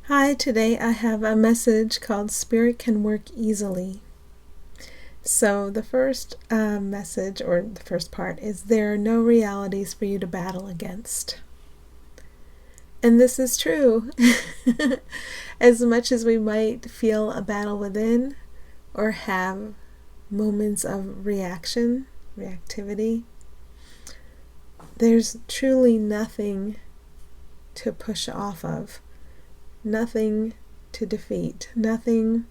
Hi, today I have a message called Spirit Can Work Easily. So, the first message, or the first part, is there are no realities for you to battle against. And this is true. As much as we might feel a battle within or have moments of reactivity, there's truly nothing to push off of. Nothing to defeat, nothing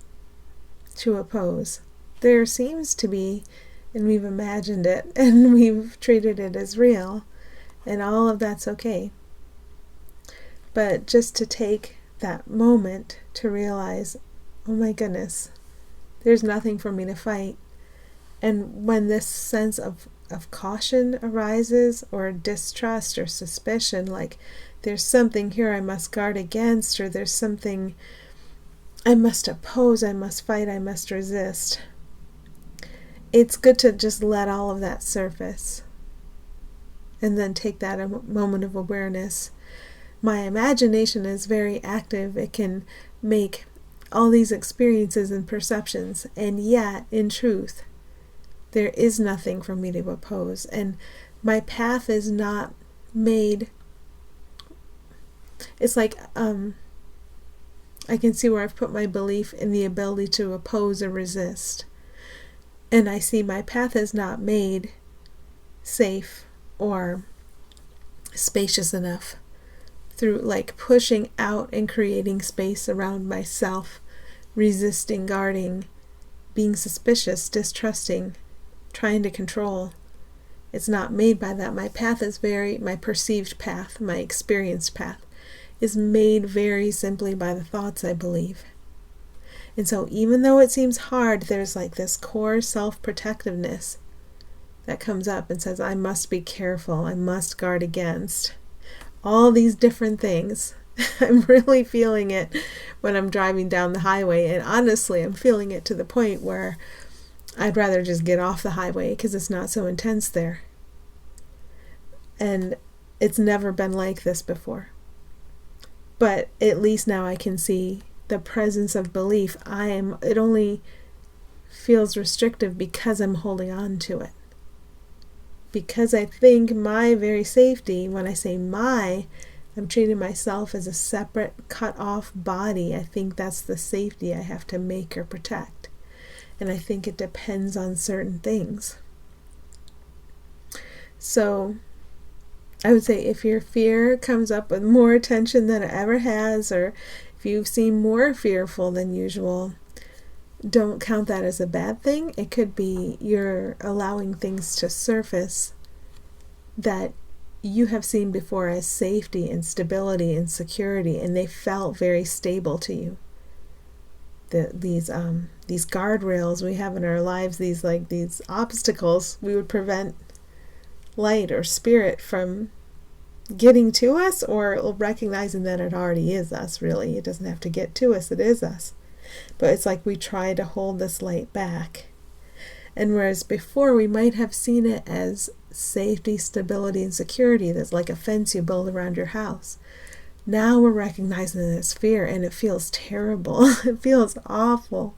to oppose. There seems to be, and we've imagined it, and we've treated it as real, and all of that's okay. But just to take that moment to realize, oh my goodness, there's nothing for me to fight. And when this sense of caution arises, or distrust or suspicion, like there's something here I must guard against, or there's something I must oppose, I must fight, I must resist, it's good to just let all of that surface and then take that a moment of awareness. My imagination is very active. It can make all these experiences and perceptions, and yet, in truth, there is nothing for me to oppose, and my path is not made. It's like I can see where I've put my belief in the ability to oppose or resist, and I see my path is not made safe or spacious enough through like pushing out and creating space around myself, resisting, guarding, being suspicious, distrusting, trying to control. It's not made by that. My path is my perceived path, my experienced path, is made very simply by the thoughts I believe. And so even though it seems hard, there's like this core self-protectiveness that comes up and says, I must be careful, I must guard against all these different things. I'm really feeling it when I'm driving down the highway, and honestly, I'm feeling it to the point where I'd rather just get off the highway because it's not so intense there. And it's never been like this before. But at least now I can see the presence of belief. It only feels restrictive because I'm holding on to it. Because I think my very safety, when I say I'm treating myself as a separate, cut off body. I think that's the safety I have to make or protect. And I think it depends on certain things. So I would say if your fear comes up with more attention than it ever has, or if you seem more fearful than usual, don't count that as a bad thing. It could be you're allowing things to surface that you have seen before as safety and stability and security, and they felt very stable to you. These guardrails we have in our lives, these obstacles, we would prevent light or spirit from getting to us, or recognizing that it already is us. Really, it doesn't have to get to us, it is us. But it's like we try to hold this light back. And whereas before we might have seen it as safety, stability, and security, that's like a fence you build around your house, now we're recognizing it as fear, and it feels terrible. It feels awful.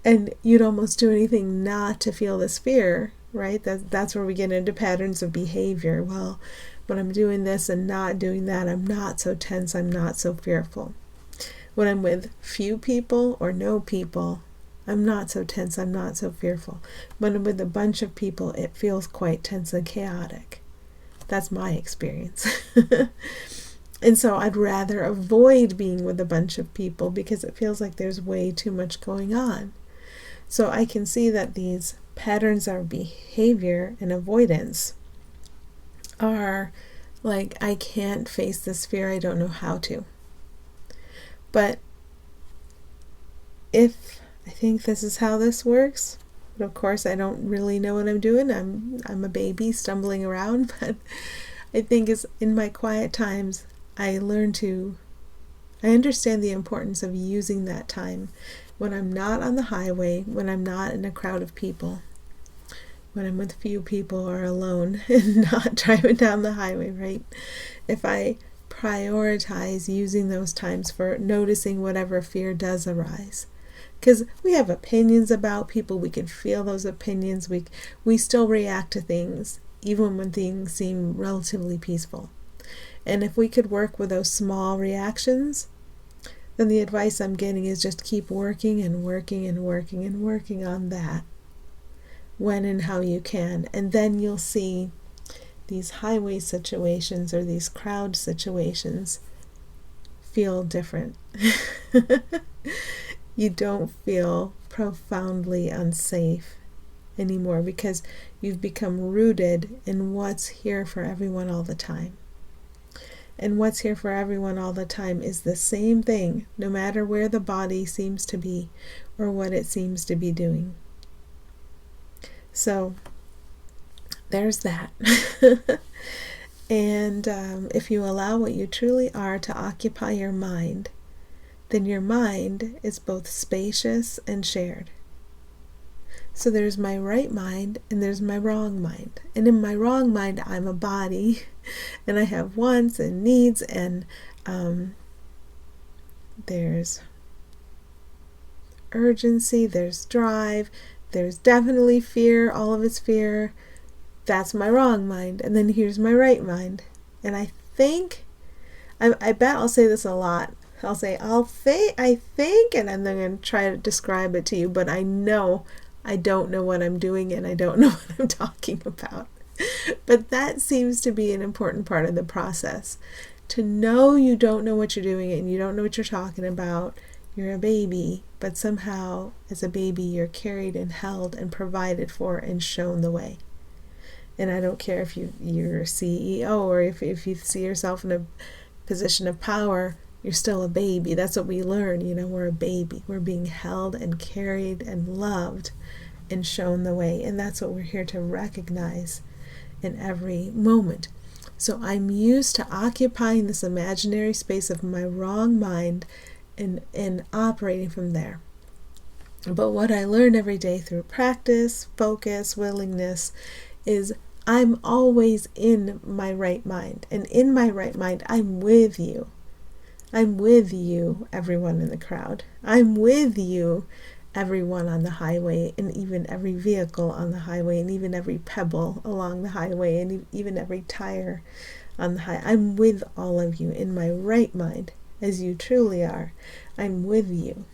And you'd almost do anything not to feel this fear, right? That's where we get into patterns of behavior. Well, when I'm doing this and not doing that, I'm not so tense, I'm not so fearful. When I'm with few people or no people, I'm not so tense, I'm not so fearful. When I'm with a bunch of people, it feels quite tense and chaotic. That's my experience. And so I'd rather avoid being with a bunch of people because it feels like there's way too much going on. So I can see that these patterns of behavior and avoidance are like, I can't face this fear, I don't know how to. But if I think this is how this works, but of course I don't really know what I'm doing. I'm a baby stumbling around, but I think is in my quiet times I understand the importance of using that time when I'm not on the highway, when I'm not in a crowd of people, when I'm with few people or alone and not driving down the highway, right? If I prioritize using those times for noticing whatever fear does arise. Because we have opinions about people, we can feel those opinions, we still react to things, even when things seem relatively peaceful. And if we could work with those small reactions, then the advice I'm getting is just keep working and working and working and working on that when and how you can. And then you'll see these highway situations or these crowd situations feel different. You don't feel profoundly unsafe anymore because you've become rooted in what's here for everyone all the time. And what's here for everyone all the time is the same thing, no matter where the body seems to be or what it seems to be doing. So there's that. And if you allow what you truly are to occupy your mind, then your mind is both spacious and shared. So there's my right mind and there's my wrong mind. And in my wrong mind, I'm a body and I have wants and needs, and there's urgency, there's drive, there's definitely fear, all of it's fear. That's my wrong mind. And then here's my right mind. And I bet I'll say this a lot. I'll say, I think, and I'm going to try to describe it to you, but I know I don't know what I'm doing and I don't know what I'm talking about. But that seems to be an important part of the process. To know you don't know what you're doing and you don't know what you're talking about. You're a baby, but somehow as a baby you're carried and held and provided for and shown the way. And I don't care if you're a CEO or if you see yourself in a position of power, you're still a baby. That's what we learn. We're a baby. We're being held and carried and loved and shown the way. And that's what we're here to recognize in every moment. So I'm used to occupying this imaginary space of my wrong mind and operating from there. But what I learn every day through practice, focus, willingness is I'm always in my right mind. And in my right mind, I'm with you. I'm with you, everyone in the crowd. I'm with you, everyone on the highway, and even every vehicle on the highway, and even every pebble along the highway, and even every tire on the highway. I'm with all of you in my right mind, as you truly are. I'm with you.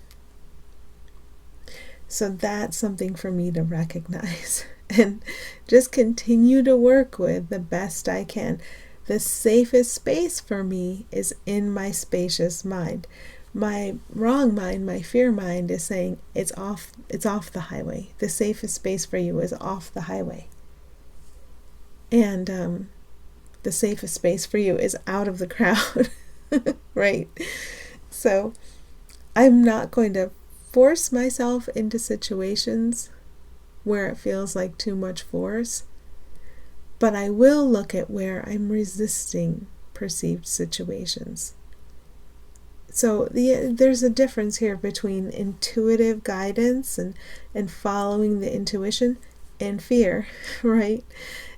So that's something for me to recognize and just continue to work with the best I can. The safest space for me is in my spacious mind. My wrong mind, my fear mind, is saying it's off the highway. The safest space for you is off the highway. And the safest space for you is out of the crowd, right? So I'm not going to force myself into situations where it feels like too much force. But I will look at where I'm resisting perceived situations. So there's a difference here between intuitive guidance and following the intuition and fear, right?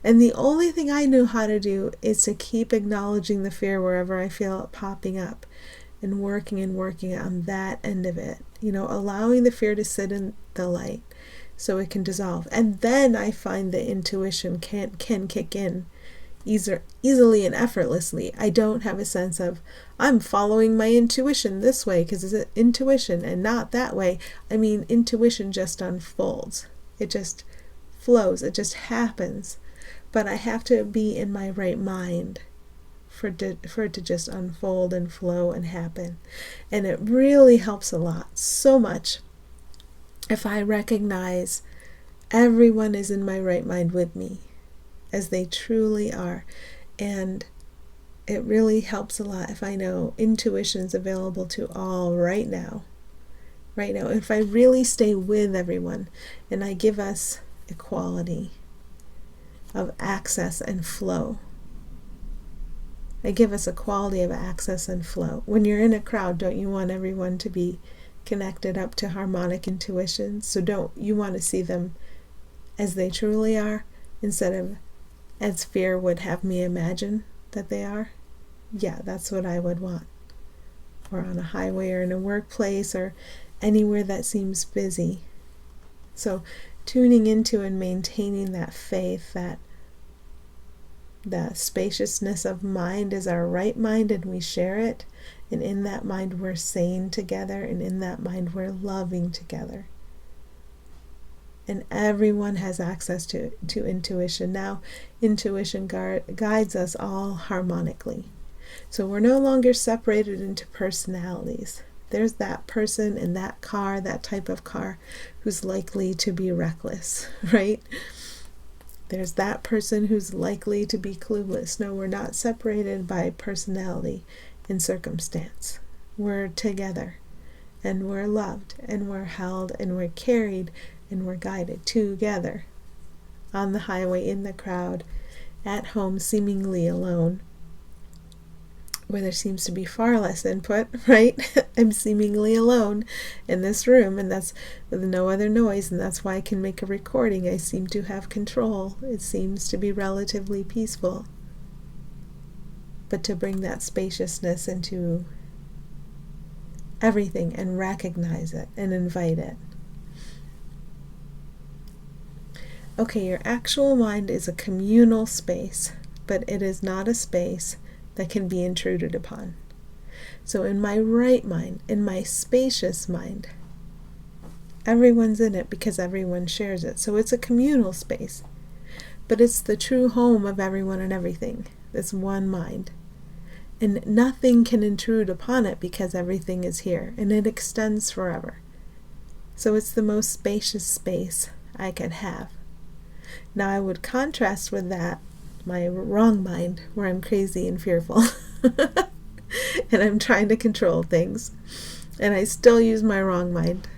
And the only thing I know how to do is to keep acknowledging the fear wherever I feel it popping up and working on that end of it. Allowing the fear to sit in the light so it can dissolve. And then I find the intuition can kick in easily and effortlessly. I don't have a sense of, I'm following my intuition this way because it's intuition and not that way. I mean, intuition just unfolds. It just flows. It just happens. But I have to be in my right mind for it to just unfold and flow and happen. And it really helps a lot, so much, if I recognize everyone is in my right mind with me, as they truly are. And it really helps a lot if I know intuition's available to all right now. If I really stay with everyone and I give us equality of access and flow. I give us a quality of access and flow. When you're in a crowd, don't you want everyone to be connected up to harmonic intuition? So you want to see them as they truly are instead of as fear would have me imagine that they are? yeah, that's what I would want. Or on a highway or in a workplace or anywhere that seems busy. So tuning into and maintaining that faith, that the spaciousness of mind is our right mind and we share it. And in that mind we're sane together, and in that mind we're loving together. And everyone has access to intuition. Now, intuition guides us all harmonically. So we're no longer separated into personalities. There's that person in that car, that type of car, who's likely to be reckless, right? There's that person who's likely to be clueless. No, we're not separated by personality and circumstance. We're together, and we're loved, and we're held, and we're carried, and we're guided together on the highway, in the crowd, at home, seemingly alone, where there seems to be far less input, right? I'm seemingly alone in this room, and that's with no other noise, and that's why I can make a recording. I seem to have control. It seems to be relatively peaceful. But to bring that spaciousness into everything and recognize it and invite it. Okay, your actual mind is a communal space, but it is not a space that can be intruded upon. So in my right mind, in my spacious mind, everyone's in it because everyone shares it. So it's a communal space, but it's the true home of everyone and everything. It's one mind. And nothing can intrude upon it because everything is here, and it extends forever. So it's the most spacious space I could have. Now I would contrast with that my wrong mind, where I'm crazy and fearful and I'm trying to control things, and I still use my wrong mind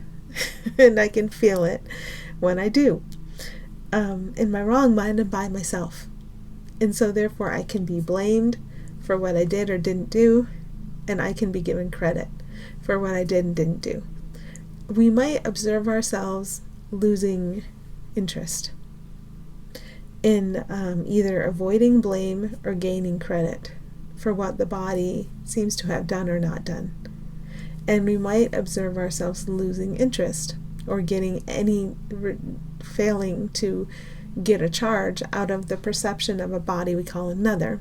and I can feel it when I do. In my wrong mind, I'm by myself, and so therefore I can be blamed for what I did or didn't do, and I can be given credit for what I did and didn't do. We might observe ourselves losing interest in either avoiding blame or gaining credit for what the body seems to have done or not done. And we might observe ourselves losing interest or getting failing to get a charge out of the perception of a body we call another,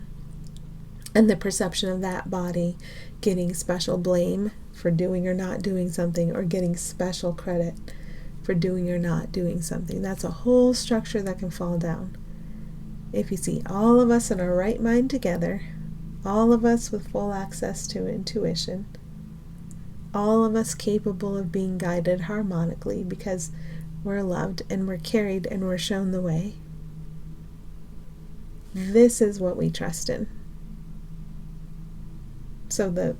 and the perception of that body getting special blame for doing or not doing something, or getting special credit for doing or not doing something. That's a whole structure that can fall down. If you see all of us in our right mind together, all of us with full access to intuition, all of us capable of being guided harmonically because we're loved and we're carried and we're shown the way, this is what we trust in. So the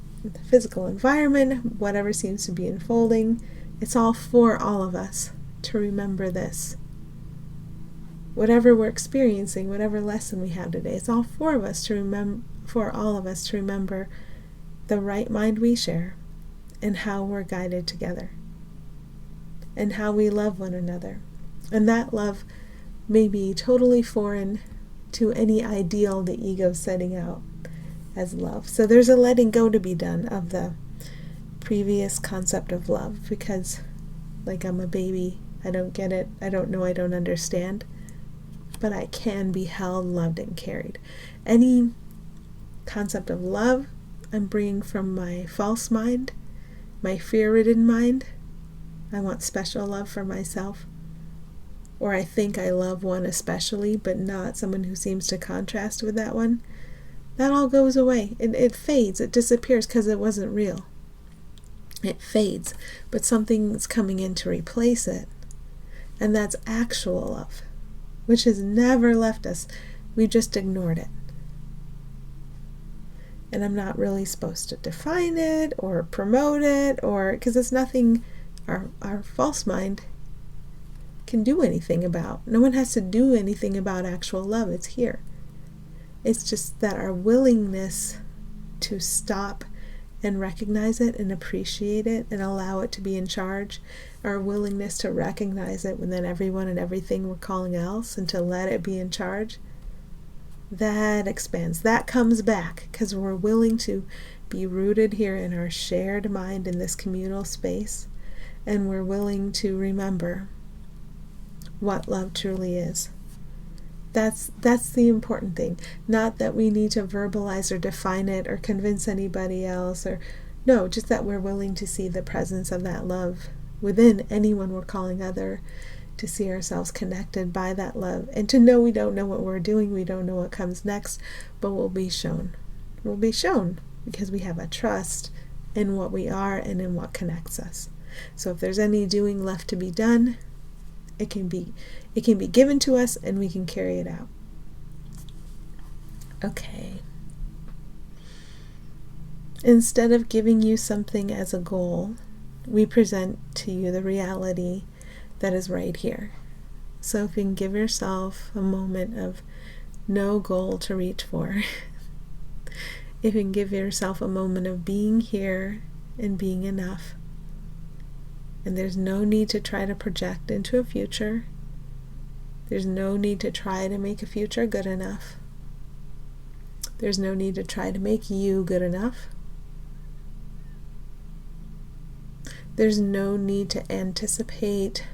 physical environment, whatever seems to be unfolding, it's all for all of us to remember this. Whatever we're experiencing, whatever lesson we have today, it's all for all of us to remember the right mind we share, and how we're guided together, and how we love one another. And that love may be totally foreign to any ideal the ego's setting out as love. So there's a letting go to be done of the previous concept of love, because like I'm a baby, I don't get it, I don't know, I don't understand, but I can be held, loved, and carried. Any concept of love I'm bringing from my false mind, my fear-ridden mind. I want special love for myself, or I think I love one especially, but not someone who seems to contrast with that one. That all goes away. It fades, it disappears because it wasn't real. It fades, but something's coming in to replace it, and that's actual love, which has never left us. We just ignored it. And I'm not really supposed to define it or promote it, or because it's nothing our false mind can do anything about. No one has to do anything about actual love. It's here. It's just that our willingness to stop and recognize it and appreciate it and allow it to be in charge, our willingness to recognize it when then everyone and everything we're calling else, and to let it be in charge, that expands, that comes back, because we're willing to be rooted here in our shared mind in this communal space, and we're willing to remember what love truly is. That's the important thing. Not that we need to verbalize or define it or convince anybody else, or no, just that we're willing to see the presence of that love within anyone we're calling other, to see ourselves connected by that love, and to know we don't know what we're doing, we don't know what comes next, but we'll be shown. We'll be shown because we have a trust in what we are and in what connects us. So if there's any doing left to be done, it can be given to us and we can carry it out. Okay. Instead of giving you something as a goal, we present to you the reality that is right here. So if you can give yourself a moment of no goal to reach for, if you can give yourself a moment of being here and being enough, and there's no need to try to project into a future. There's no need to try to make a future good enough. There's no need to try to make you good enough. There's no need to anticipate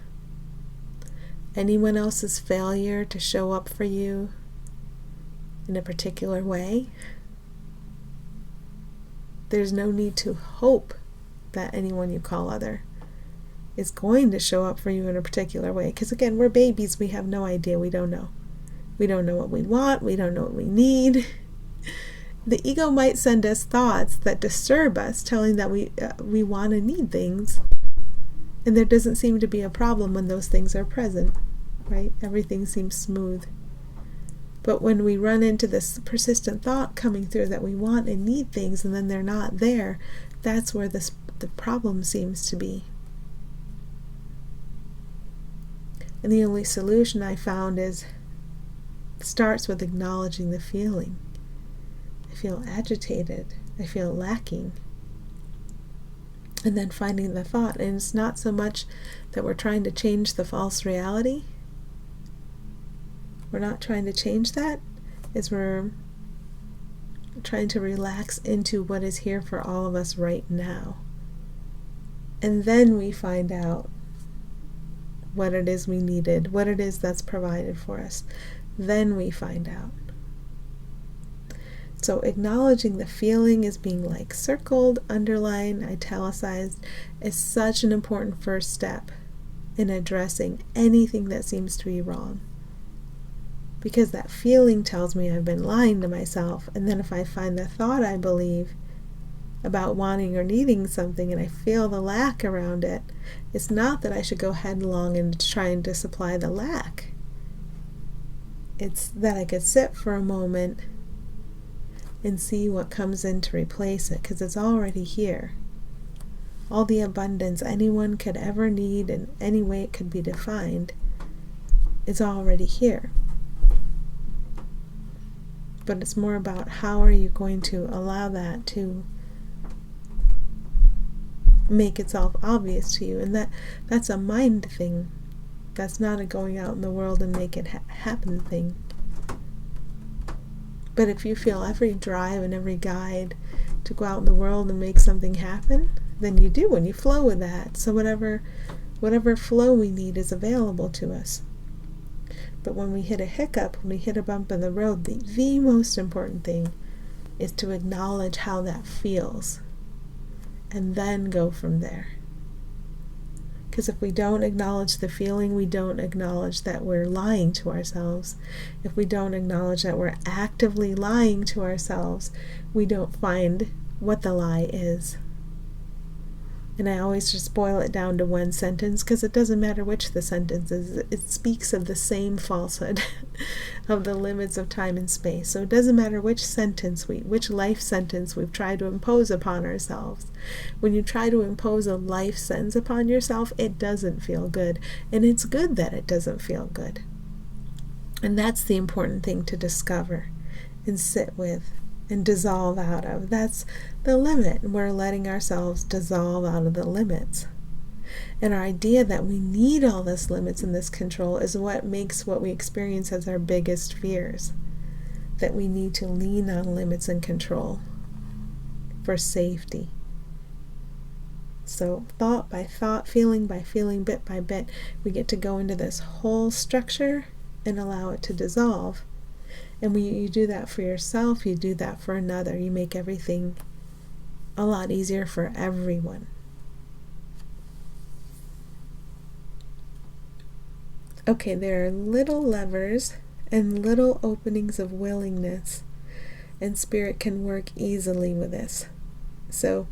anyone else's failure to show up for you in a particular way. There's no need to hope that anyone you call other is going to show up for you in a particular way. Because again, we're babies, we have no idea, we don't know. We don't know what we want, we don't know what we need. The ego might send us thoughts that disturb us, telling that we want and need things. And there doesn't seem to be a problem when those things are present, right? Everything seems smooth. But when we run into this persistent thought coming through that we want and need things and then they're not there, that's where the problem seems to be. And the only solution I found starts with acknowledging the feeling. I feel agitated. I feel lacking. And then finding the thought. And it's not so much that we're trying to change the false reality. We're not trying to change that. It's we're trying to relax into what is here for all of us right now. And then we find out what it is we needed, what it is that's provided for us. Then we find out. So acknowledging the feeling as being like circled, underlined, italicized is such an important first step in addressing anything that seems to be wrong. Because that feeling tells me I've been lying to myself, and then if I find the thought I believe about wanting or needing something and I feel the lack around it, it's not that I should go headlong into trying to supply the lack. It's that I could sit for a moment and see what comes in to replace it, because it's already here. All the abundance anyone could ever need in any way it could be defined is already here. But it's more about how are you going to allow that to make itself obvious to you. And that's a mind thing. That's not a going out in the world and make it happen thing. But if you feel every drive and every guide to go out in the world and make something happen, then you do, and you flow with that. So whatever flow we need is available to us. But when we hit a hiccup, when we hit a bump in the road, the most important thing is to acknowledge how that feels and then go from there. Because if we don't acknowledge the feeling, we don't acknowledge that we're lying to ourselves. If we don't acknowledge that we're actively lying to ourselves, we don't find what the lie is. And I always just boil it down to one sentence, because it doesn't matter which the sentence is. It speaks of the same falsehood of the limits of time and space. So it doesn't matter which life sentence we've tried to impose upon ourselves. When you try to impose a life sentence upon yourself, it doesn't feel good. And it's good that it doesn't feel good. And that's the important thing to discover and sit with and dissolve out of. That's the limit. We're letting ourselves dissolve out of the limits. And our idea that we need all this limits and this control is what makes what we experience as our biggest fears. that we need to lean on limits and control for safety. So thought by thought, feeling by feeling, bit by bit, we get to go into this whole structure and allow it to dissolve. And when you do that for yourself, you do that for another. You make everything a lot easier for everyone. Okay, there are little levers and little openings of willingness, and Spirit can work easily with this. So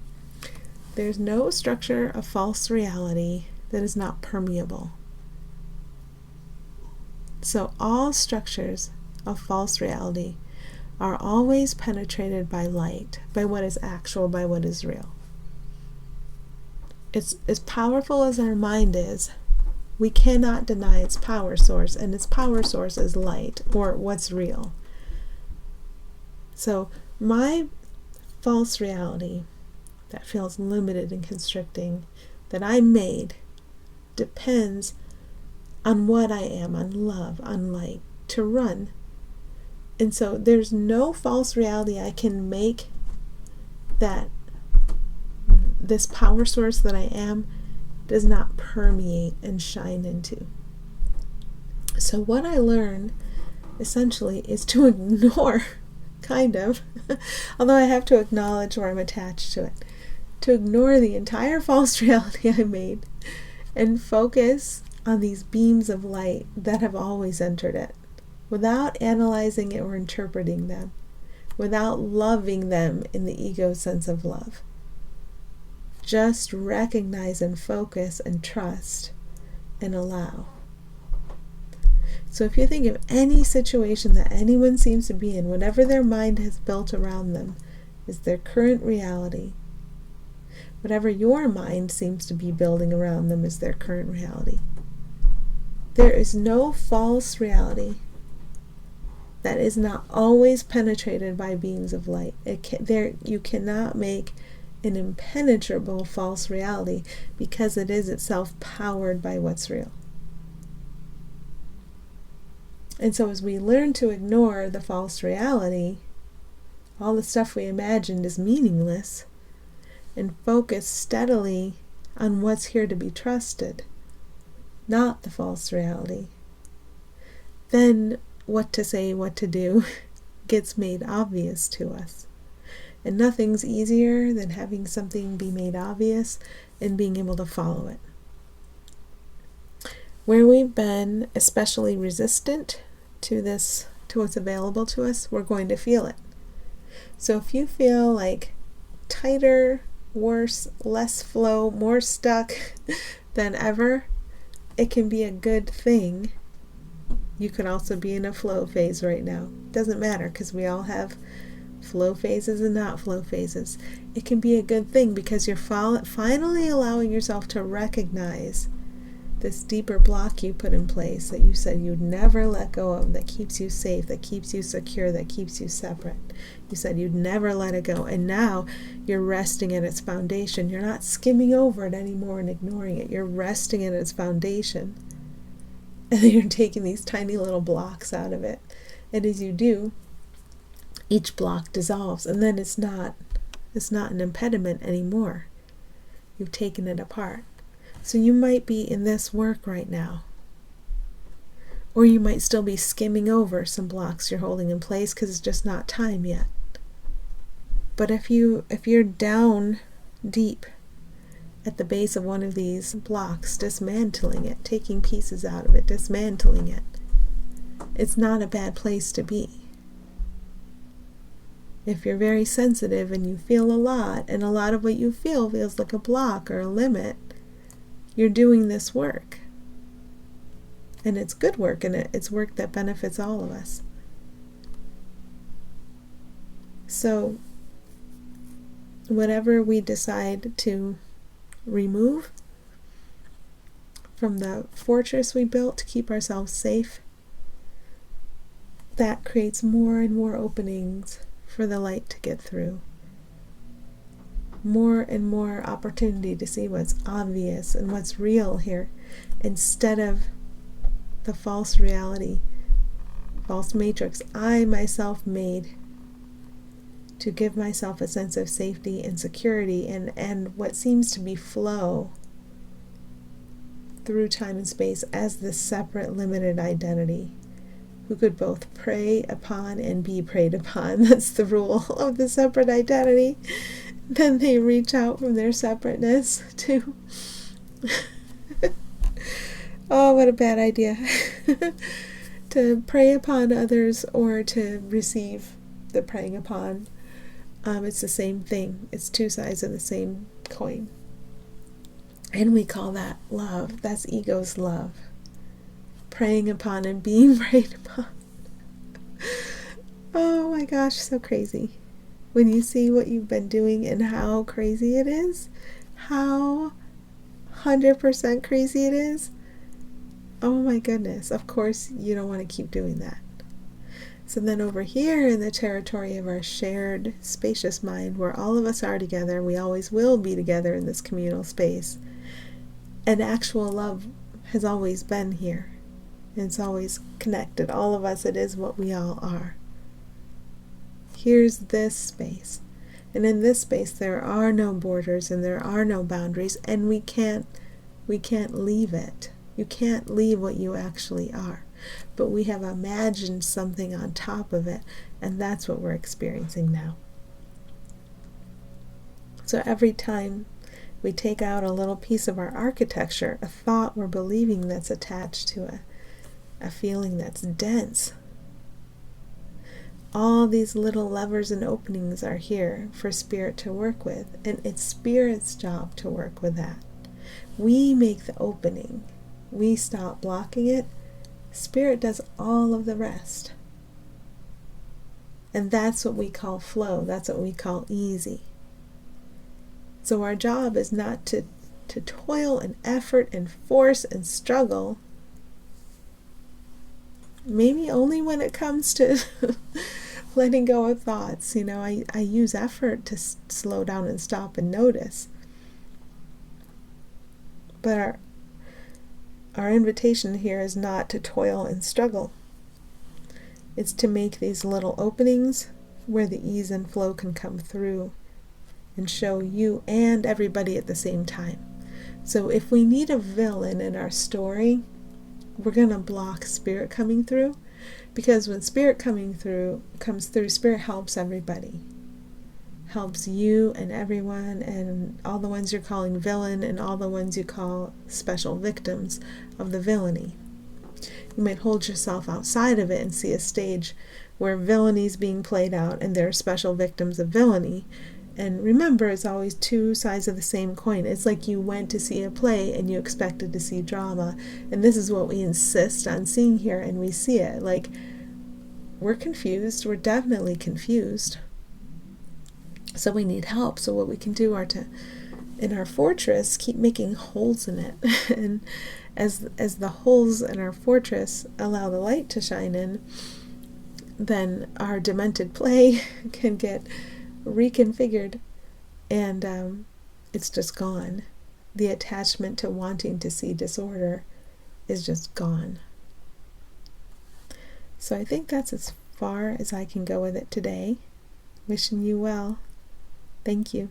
there's no structure of false reality that is not permeable. So all structures of false reality are always penetrated by light, by what is actual, by what is real. It's as powerful as our mind is. We cannot deny its power source, and its power source is light, or what's real. So my false reality that feels limited and constricting, that I made, depends on what I am, on love, on light, to run. And so there's no false reality I can make that this power source that I am does not permeate and shine into. So what I learn essentially is to ignore, kind of, although I have to acknowledge where I'm attached to it, to ignore the entire false reality I made and focus on these beams of light that have always entered it, without analyzing it or interpreting them, without loving them in the ego sense of love. Just recognize and focus and trust and allow. So if you think of any situation that anyone seems to be in, whatever their mind has built around them is their current reality. Whatever your mind seems to be building around them is their current reality. There is no false reality that is not always penetrated by beams of light. You cannot make an impenetrable false reality because it is itself powered by what's real. And so as we learn to ignore the false reality, all the stuff we imagined is meaningless, and focus steadily on what's here to be trusted, not the false reality, then what to say, what to do gets made obvious to us. And nothing's easier than having something be made obvious and being able to follow it. Where we've been especially resistant to this, to what's available to us, we're going to feel it. So if you feel like tighter, worse, less flow, more stuck than ever, it can be a good thing. You could also be in a flow phase right now. Doesn't matter, because we all have flow phases and not flow phases. It can be a good thing because you're finally allowing yourself to recognize this deeper block you put in place that you said you'd never let go of, that keeps you safe, that keeps you secure, that keeps you separate. You said you'd never let it go, and now you're resting at its foundation. You're not skimming over it anymore and ignoring it. You're resting at its foundation, and then you're taking these tiny little blocks out of it. And as you do, each block dissolves, and then it's not an impediment anymore. You've taken it apart. So you might be in this work right now, or you might still be skimming over some blocks you're holding in place because it's just not time yet. But if you're down deep at the base of one of these blocks, dismantling it, taking pieces out of it, dismantling it, it's not a bad place to be. If you're very sensitive and you feel a lot, and a lot of what you feel feels like a block or a limit, you're doing this work. And it's good work, and it's work that benefits all of us. So, whatever we decide to remove from the fortress we built to keep ourselves safe, that creates more and more openings for the light to get through. More and more opportunity to see what's obvious and what's real here, instead of the false reality false matrix I myself made to give myself a sense of safety and security and what seems to be flow through time and space as this separate limited identity who could both prey upon and be preyed upon. That's the rule of the separate identity. Then they reach out from their separateness to oh, what a bad idea. To prey upon others or to receive the preying upon. It's the same thing. It's two sides of the same coin. And we call that love. That's ego's love. Preying upon and being preyed upon. Oh my gosh, so crazy. When you see what you've been doing and how crazy it is, how 100% crazy it is, oh my goodness, of course you don't want to keep doing that. So then over here in the territory of our shared spacious mind, where all of us are together, we always will be together in this communal space, and actual love has always been here. It's always connected. All of us, it is what we all are. Here's this space. And in this space there are no borders and there are no boundaries, and we can't leave it. You can't leave what you actually are. But we have imagined something on top of it, and that's what we're experiencing now. So every time we take out a little piece of our architecture, a thought we're believing that's attached to a feeling that's dense, all these little levers and openings are here for Spirit to work with, and it's Spirit's job to work with that. We make the opening. We stop blocking it. Spirit does all of the rest. And that's what we call flow. That's what we call easy. So our job is not to toil and effort and force and struggle. Maybe only when it comes to letting go of thoughts. I use effort to slow down and stop and notice. But our invitation here is not to toil and struggle. It's to make these little openings where the ease and flow can come through and show you and everybody at the same time. So if we need a villain in our story, we're going to block Spirit coming through, because when Spirit comes through, Spirit helps everybody. Helps you and everyone, and all the ones you're calling villain and all the ones you call special victims of the villainy. You might hold yourself outside of it and see a stage where villainy is being played out and there are special victims of villainy. And remember, it's always two sides of the same coin. It's like you went to see a play and you expected to see drama, and this is what we insist on seeing here, and we see it. Like, we're confused. We're definitely confused. So we need help. So what we can do are to, in our fortress, keep making holes in it. And as the holes in our fortress allow the light to shine in, then our demented play can get reconfigured, and it's just gone. The attachment to wanting to see disorder is just gone. So I think that's as far as I can go with it today. Wishing you well. Thank you.